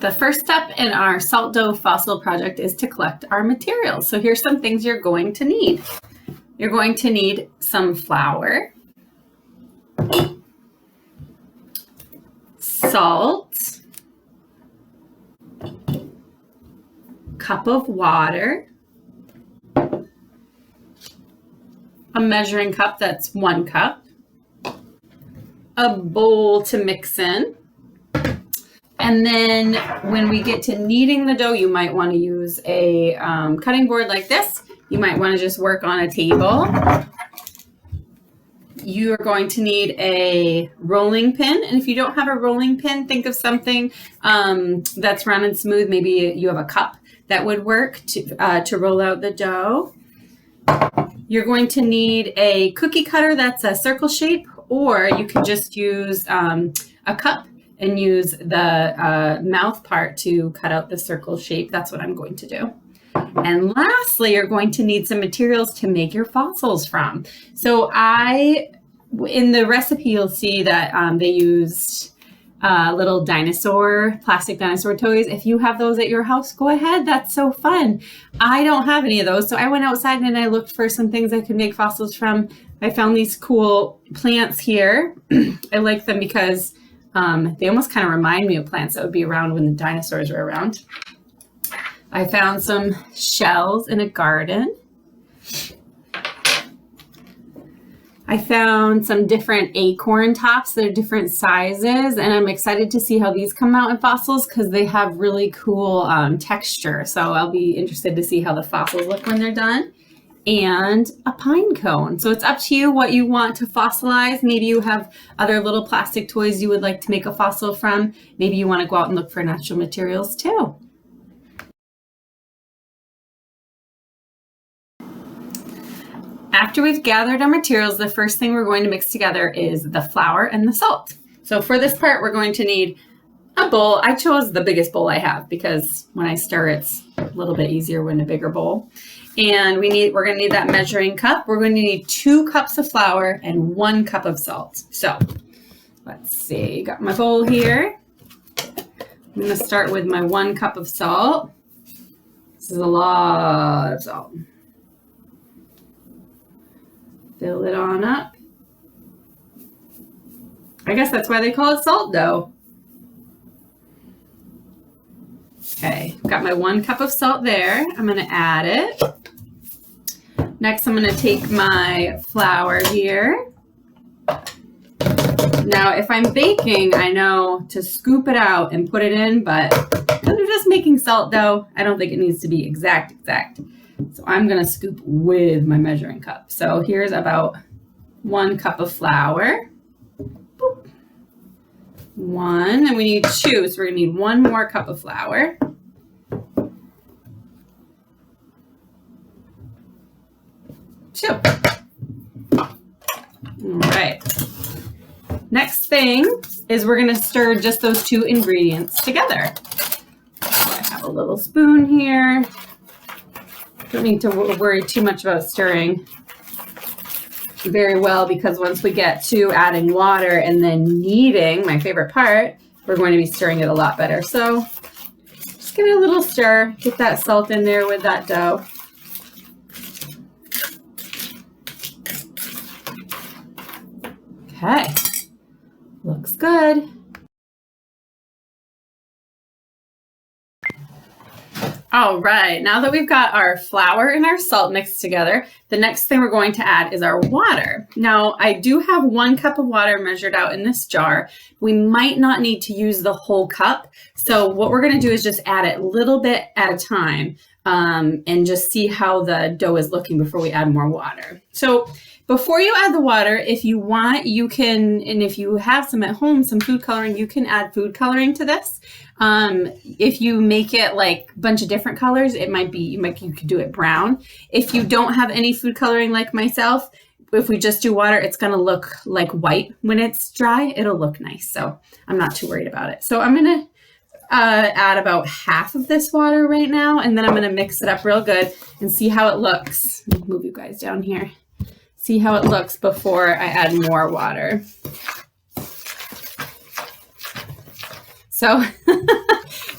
The first step in our salt dough fossil project is to collect our materials. So here's some things you're going to need. You're going to need some flour, salt, cup of water, a measuring cup that's 1 cup, a bowl to mix in, and then when we get to kneading the dough, you might want to use a cutting board like this. You might want to just work on a table. You are going to need a rolling pin, and if you don't have a rolling pin, think of something that's round and smooth. Maybe you have a cup that would work to roll out the dough. You're going to need a cookie cutter that's a circle shape, or you can just use a cup and use the mouth part to cut out the circle shape. That's what I'm going to do. And lastly, you're going to need some materials to make your fossils from. So in the recipe, you'll see that they used little plastic dinosaur toys. If you have those at your house, go ahead. That's so fun. I don't have any of those. So I went outside and I looked for some things I could make fossils from. I found these cool plants here. I like them because they almost kind of remind me of plants that would be around when the dinosaurs were around. I found some shells in a garden. I found some different acorn tops that are different sizes, and I'm excited to see how these come out in fossils because they have really cool texture. So I'll be interested to see how the fossils look when they're done. And a pine cone. So it's up to you what you want to fossilize. Maybe you have other little plastic toys you would like to make a fossil from. Maybe you want to go out and look for natural materials too. After we've gathered our materials, the first thing we're going to mix together is the flour and the salt. So for this part, we're going to need a bowl. I chose the biggest bowl I have because when I stir, it's a little bit easier when a bigger bowl. And we're going to need that measuring cup. We're going to need 2 cups of flour and 1 cup of salt. So let's see, got my bowl here. I'm going to start with my 1 cup of salt. This is a lot of salt. Fill it on up. I guess that's why they call it salt dough. Okay, got my 1 cup of salt there. I'm going to add it. Next, I'm going to take my flour here. Now, if I'm baking, I know to scoop it out and put it in, but because we're just making salt dough, I don't think it needs to be exact. So I'm going to scoop with my measuring cup. So here's about 1 cup of flour. Boop. 1, and we need 2, so we're going to need 1 more cup of flour. 2. All right. Next thing is we're going to stir just those 2 ingredients together. So I have a little spoon here. Don't need to worry too much about stirring very well because once we get to adding water and then kneading, my favorite part, we're going to be stirring it a lot better. So just give it a little stir, get that salt in there with that dough. Okay, looks good. All right, now that we've got our flour and our salt mixed together, the next thing we're going to add is our water. Now, I do have 1 cup of water measured out in this jar. We might not need to use the whole cup. So what we're going to do is just add it a little bit at a time and just see how the dough is looking before we add more water. So before you add the water, if you want, you can, and if you have some at home, some food coloring, you can add food coloring to this. If you make it like a bunch of different colors, it might be, you could do it brown. If you don't have any food coloring like myself, if we just do water, it's going to look like white when it's dry. It'll look nice. So I'm not too worried about it. So I'm going to add about half of this water right now, and then I'm going to mix it up real good and see how it looks. Let me move you guys down here. See how it looks before I add more water. So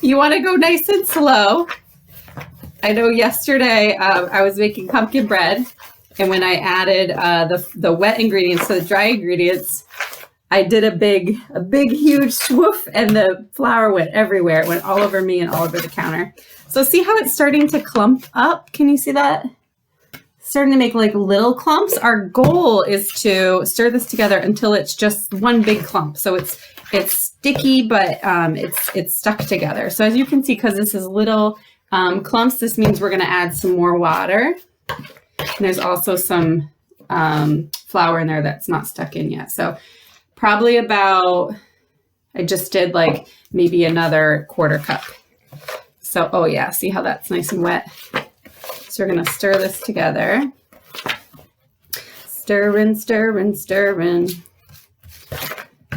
You want to go nice and slow. I know yesterday I was making pumpkin bread, and when I added the wet ingredients to the dry ingredients, I did a big, huge swoof, and the flour went everywhere. It went all over me and all over the counter. So see how it's starting to clump up? Can you see that? Starting to make like little clumps. Our goal is to stir this together until it's just one big clump. So it's sticky, but it's stuck together. So as you can see, because this is little clumps, this means we're going to add some more water. And there's also some flour in there that's not stuck in yet. So probably about, I just did like maybe another 1/4 cup. So, oh yeah, see how that's nice and wet? So we're going to stir this together. Stirring, stirring, stirring.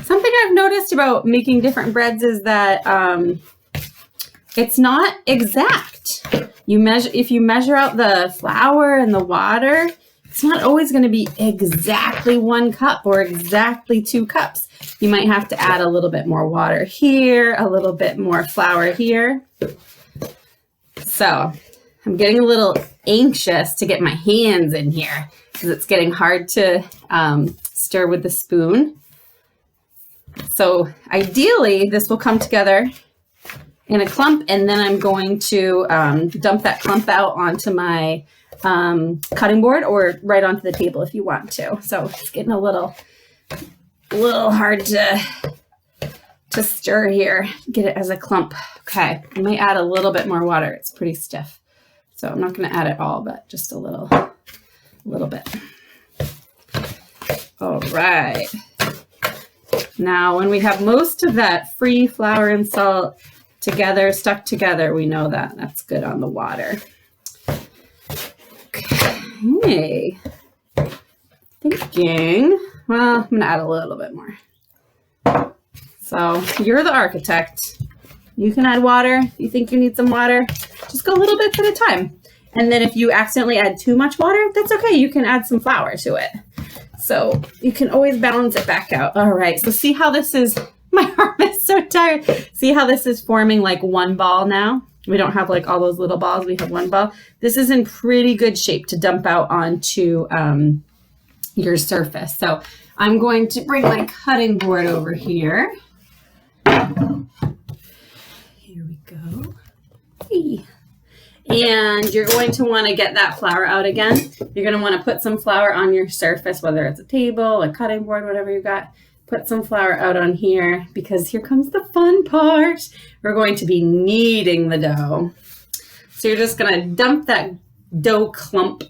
Something I've noticed about making different breads is that it's not exact. If you measure out the flour and the water, it's not always going to be exactly 1 cup or exactly 2 cups. You might have to add a little bit more water here, a little bit more flour here. So I'm getting a little anxious to get my hands in here because it's getting hard to stir with the spoon. So ideally, this will come together in a clump, and then I'm going to dump that clump out onto my cutting board or right onto the table if you want to. So it's getting a little hard to stir here. Get it as a clump. Okay, I might add a little bit more water. It's pretty stiff. So I'm not going to add it all, but just a little bit. All right. Now, when we have most of that free flour and salt together, stuck together, we know that that's good on the water. Okay. Thinking, well, I'm going to add a little bit more. So you're the architect. You can add water. If you think you need some water, just go little bits at a time. And then if you accidentally add too much water, that's okay. You can add some flour to it. So you can always balance it back out. All right, so see how this is, my arm is so tired. See how this is forming like one ball now? We don't have like all those little balls, we have one ball. This is in pretty good shape to dump out onto your surface. So I'm going to bring my cutting board over here. Here we go. Hey. And you're going to want to get that flour out again. You're going to want to put some flour on your surface, whether it's a table, a cutting board, whatever you got. Put some flour out on here because here comes the fun part. We're going to be kneading the dough. So you're just going to dump that dough clump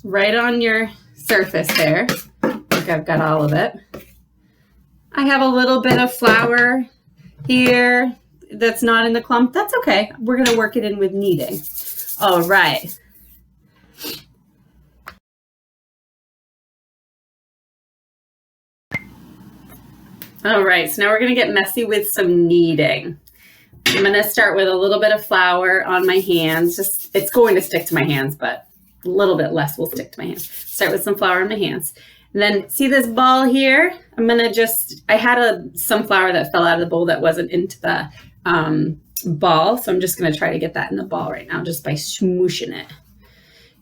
right on your surface there. I think I've got all of it. I have a little bit of flour here that's not in the clump. That's okay. We're going to work it in with kneading. All right. All right, so now we're going to get messy with some kneading. I'm going to start with a little bit of flour on my hands. It's going to stick to my hands, but a little bit less will stick to my hands. Start with some flour on my hands. And then see this ball here? I'm going to I had some flour that fell out of the bowl that wasn't into the ball. So I'm just going to try to get that in the ball right now just by smooshing it.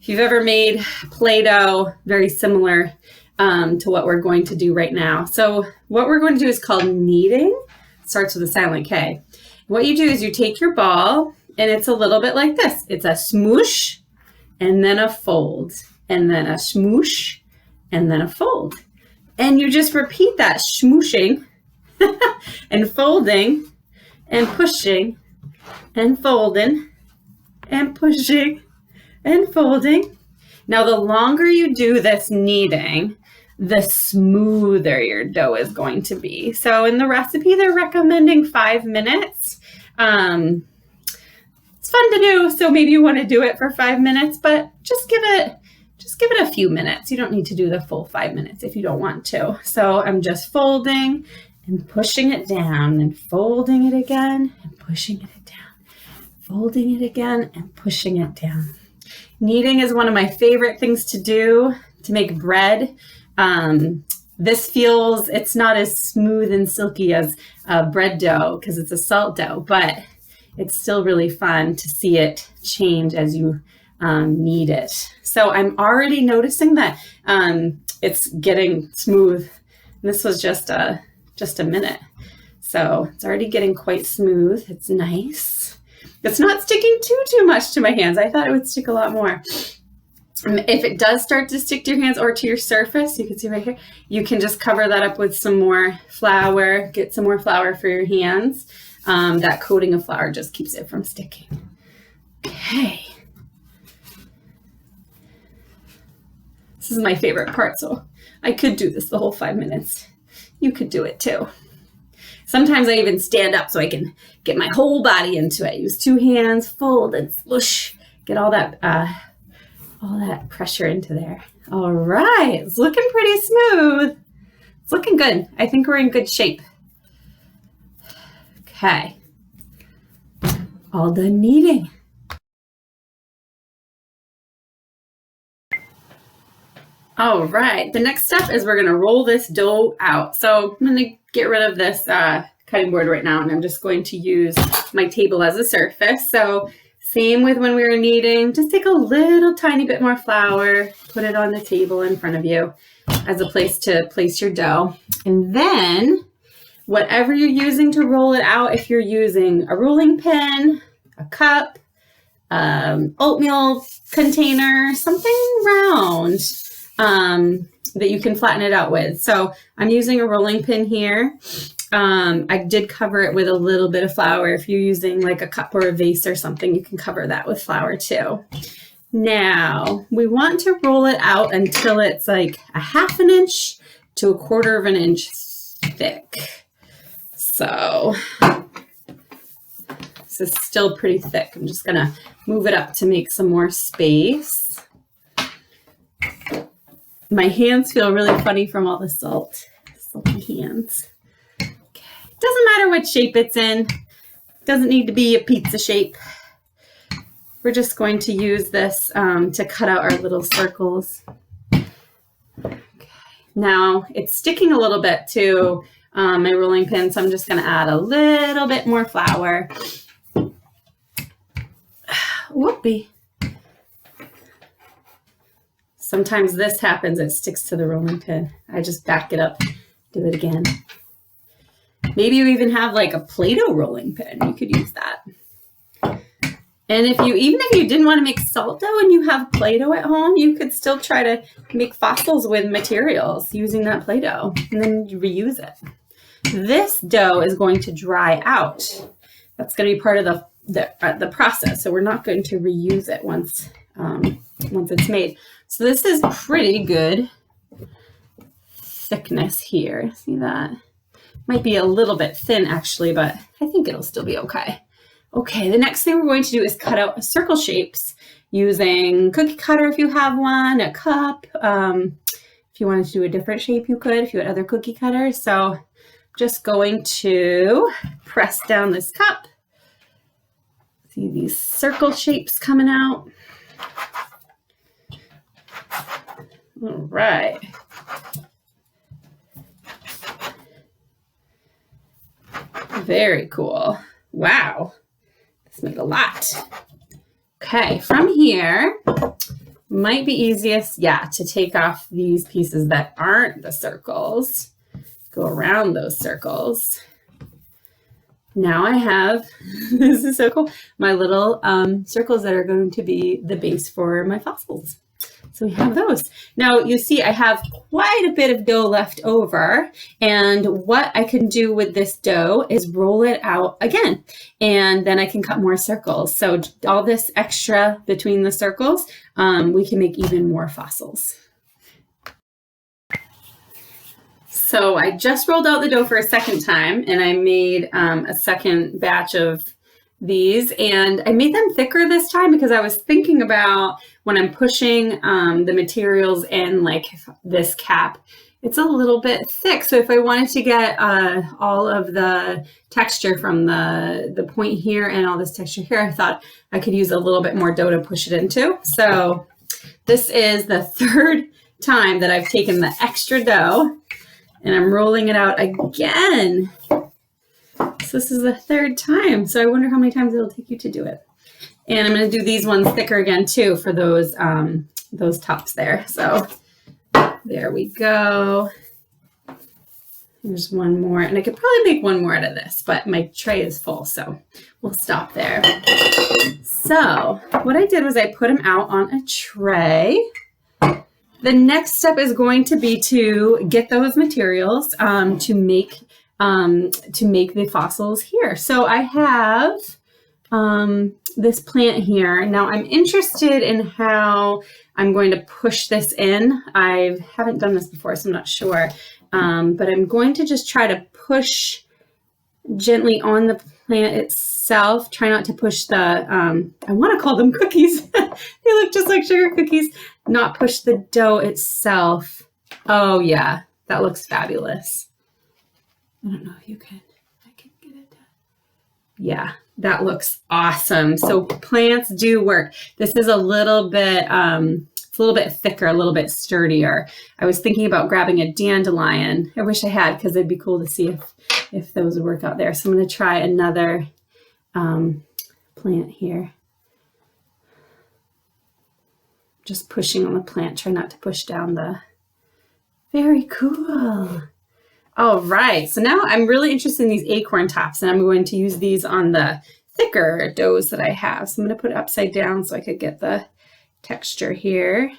If you've ever made Play-Doh, very similar to what we're going to do right now. So what we're going to do is called kneading. It starts with a silent K. What you do is you take your ball, and it's a little bit like this. It's a smoosh, and then a fold, and then a smoosh, and then a fold. And you just repeat that smooshing and folding and pushing and folding and pushing and folding. Now, the longer you do this kneading, the smoother your dough is going to be. So in the recipe, they're recommending 5 minutes. It's fun to do, so maybe you want to do it for 5 minutes, but just give it a few minutes. You don't need to do the full 5 minutes if you don't want to. So I'm just folding and pushing it down and folding it again and pushing it down, folding it again and pushing it down. Kneading is one of my favorite things to do to make bread. This feels, it's not as smooth and silky as bread dough because it's a salt dough, but it's still really fun to see it change as you knead it. So I'm already noticing that it's getting smooth. This was just a minute. So it's already getting quite smooth. It's nice. It's not sticking too much to my hands. I thought it would stick a lot more. If it does start to stick to your hands or to your surface, you can see right here, you can just cover that up with some more flour, get some more flour for your hands. That coating of flour just keeps it from sticking. Okay. This is my favorite part, so I could do this the whole 5 minutes. You could do it too. Sometimes I even stand up so I can get my whole body into it. Use 2 hands, fold and swoosh, get all that pressure into there. All right, it's looking pretty smooth. It's looking good. I think we're in good shape. Okay, all done kneading. All right, the next step is we're gonna roll this dough out. So I'm gonna get rid of this cutting board right now, and I'm just going to use my table as a surface. So same with when we were kneading, just take a little tiny bit more flour, put it on the table in front of you as a place to place your dough. And then whatever you're using to roll it out, if you're using a rolling pin, a cup, oatmeal container, something round, that you can flatten it out with. So I'm using a rolling pin here. I did cover it with a little bit of flour. If you're using like a cup or a vase or something, you can cover that with flour too. Now we want to roll it out until it's like a 1/2 inch to 1/4 inch thick. So this is still pretty thick. I'm just gonna move it up to make some more space. My hands feel really funny from all the salt. Salty hands. Doesn't matter what shape it's in. Doesn't need to be a pizza shape. We're just going to use this to cut out our little circles. Okay. Now it's sticking a little bit to my rolling pin, so I'm just going to add a little bit more flour. Whoopee. Sometimes this happens, it sticks to the rolling pin. I just back it up, do it again. Maybe you even have like a Play-Doh rolling pin. You could use that. And even if you didn't want to make salt dough and you have Play-Doh at home, you could still try to make fossils with materials using that Play-Doh, and then you reuse it. This dough is going to dry out. That's going to be part of the process. So we're not going to reuse it once it's made. So this is pretty good thickness here. See that? Might be a little bit thin actually, but I think it'll still be okay. Okay, the next thing we're going to do is cut out circle shapes using cookie cutter if you have one, a cup. If you wanted to do a different shape, you could if you had other cookie cutters. So I'm just going to press down this cup. See these circle shapes coming out. All right. Very cool. Wow. This made a lot. Okay, from here, might be easiest, to take off these pieces that aren't the circles. Go around those circles. Now I have, this is so cool, my little circles that are going to be the base for my fossils. So we have those. Now you see I have quite a bit of dough left over, and what I can do with this dough is roll it out again, and then I can cut more circles. So all this extra between the circles, we can make even more fossils. So I just rolled out the dough for a second time, and I made a second batch of these, and I made them thicker this time because I was thinking about when I'm pushing the materials in like this cap, it's a little bit thick. So if I wanted to get all of the texture from the point here and all this texture here, I thought I could use a little bit more dough to push it into. So this is the third time that I've taken the extra dough And I'm rolling it out again. So this is the third time. So I wonder how many times it'll take you to do it. And I'm going to do these ones thicker again too for those tops there. So there we go. There's one more, and I could probably make one more out of this, but my tray is full, so we'll stop there. So what I did was I put them out on a tray. The next step is going to be to get those materials to make the fossils here. So I have this plant here. Now I'm interested in how I'm going to push this in. I haven't done this before, so I'm not sure. But I'm going to just try to push gently on the plant itself. Try not to push the, I want to call them cookies. They look just like sugar cookies. Not push the dough itself. Oh yeah, that looks fabulous. I don't know if I can get it done. Yeah, that looks awesome. So plants do work. This is a little bit, it's a little bit thicker, a little bit sturdier. I was thinking about grabbing a dandelion. I wish I had, because it'd be cool to see if those would work out there. So I'm going to try another plant here. Just pushing on the plant. Try not to push down the... Very cool. All right. So now I'm really interested in these acorn tops, and I'm going to use these on the thicker doughs that I have. So I'm going to put it upside down so I could get the texture here.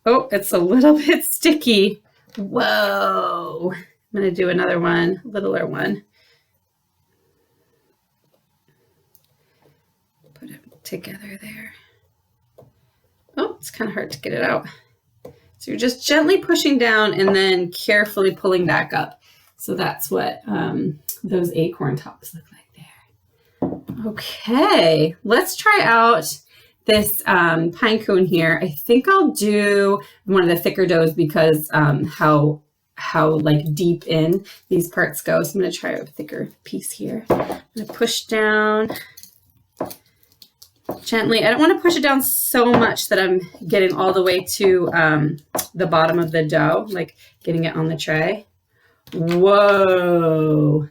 Oh, it's a little bit sticky. Whoa. I'm going to do another one, littler one. Put it together there. Oh, it's kind of hard to get it out. So you're just gently pushing down and then carefully pulling back up. So that's what those acorn tops look like there. Okay, let's try out this pine cone here. I think I'll do one of the thicker doughs because how like deep in these parts go. So I'm going to try a thicker piece here. I'm going to push down gently. I don't want to push it down so much that I'm getting all the way to the bottom of the dough, like getting it on the tray. Whoa.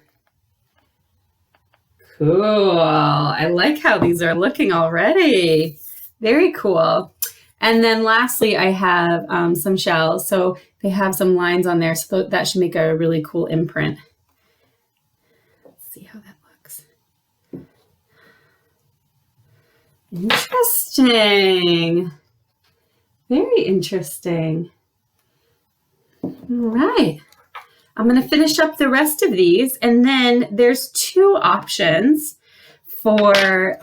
Cool. I like how these are looking already. Very cool. And then lastly, I have some shells. So they have some lines on there. So that should make a really cool imprint. Let's see how that looks. Interesting. Very interesting. All right. I'm going to finish up the rest of these, and then there's two options for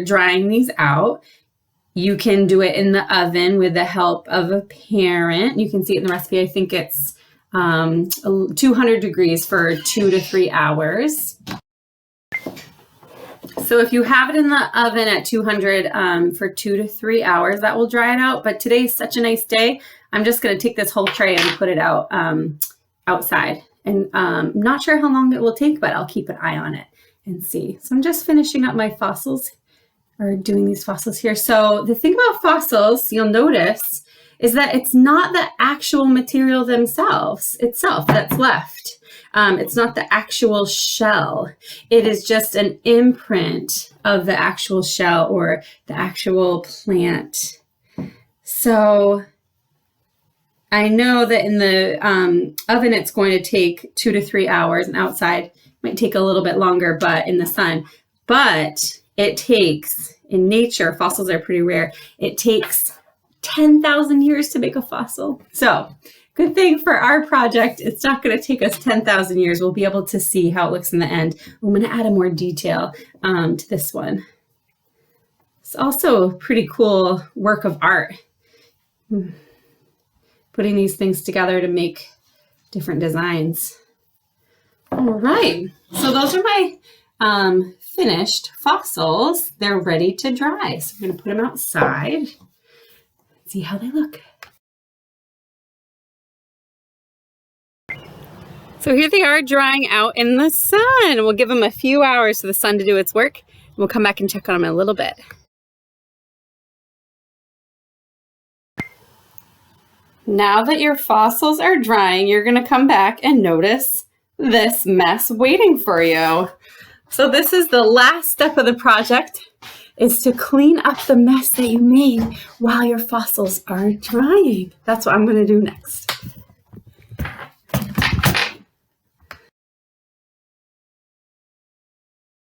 drying these out. You can do it in the oven with the help of a parent. You can see it in the recipe. I think it's 200 degrees for 2 to 3 hours. So if you have it in the oven at 200 for 2 to 3 hours, that will dry it out. But today's such a nice day. I'm just going to take this whole tray and put it out outside. And not sure how long it will take, but I'll keep an eye on it and see. So I'm just finishing up my fossils, or doing these fossils here. So the thing about fossils, you'll notice, is that it's not the actual material itself that's left. It's not the actual shell. It is just an imprint of the actual shell or the actual plant. So I know that in the oven, it's going to take 2 to 3 hours, and outside it might take a little bit longer, but in the sun. But it takes, in nature, fossils are pretty rare. It takes 10,000 years to make a fossil. So good thing for our project, it's not going to take us 10,000 years. We'll be able to see how it looks in the end. I'm going to add a more detail to this one. It's also a pretty cool work of art. Putting these things together to make different designs. All right, so those are my finished fossils. They're ready to dry. So I'm going to put them outside. See how they look. So here they are drying out in the sun. We'll give them a few hours for the sun to do its work. We'll come back and check on them in a little bit. Now that your fossils are drying, you're going to come back and notice this mess waiting for you. So this is the last step of the project, is to clean up the mess that you made while your fossils are drying. That's what I'm going to do next.